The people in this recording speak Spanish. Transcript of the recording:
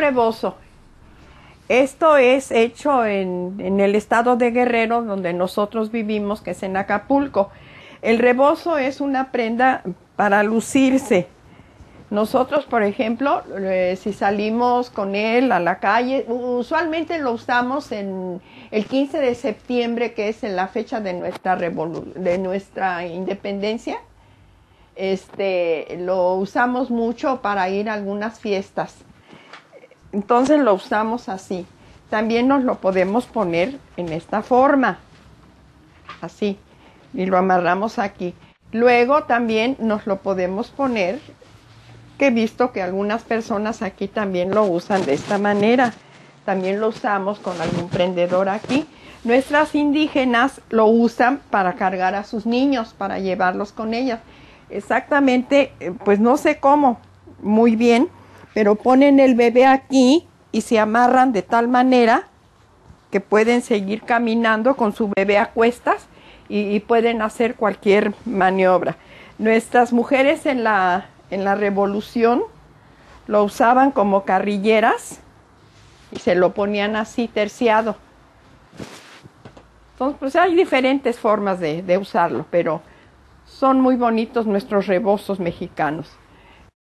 rebozo. Esto es hecho en el estado de Guerrero, donde nosotros vivimos, que es en Acapulco. El rebozo es una prenda para lucirse. Nosotros, por ejemplo, si salimos con él a la calle, usualmente lo usamos en el 15 de septiembre, que es en la fecha de nuestra independencia. Lo usamos mucho para ir a algunas fiestas. Entonces lo usamos así. También nos lo podemos poner en esta forma, así, y lo amarramos aquí. Luego también nos lo podemos poner, que he visto que algunas personas aquí también lo usan de esta manera. También lo usamos con algún prendedor aquí. Nuestras indígenas lo usan para cargar a sus niños, para llevarlos con ellas. Exactamente, pues no sé cómo, muy bien, pero ponen el bebé aquí y se amarran de tal manera que pueden seguir caminando con su bebé a cuestas y pueden hacer cualquier maniobra. Nuestras mujeres en la Revolución lo usaban como carrilleras y se lo ponían así terciado. Entonces, pues hay diferentes formas de usarlo, pero son muy bonitos nuestros rebozos mexicanos.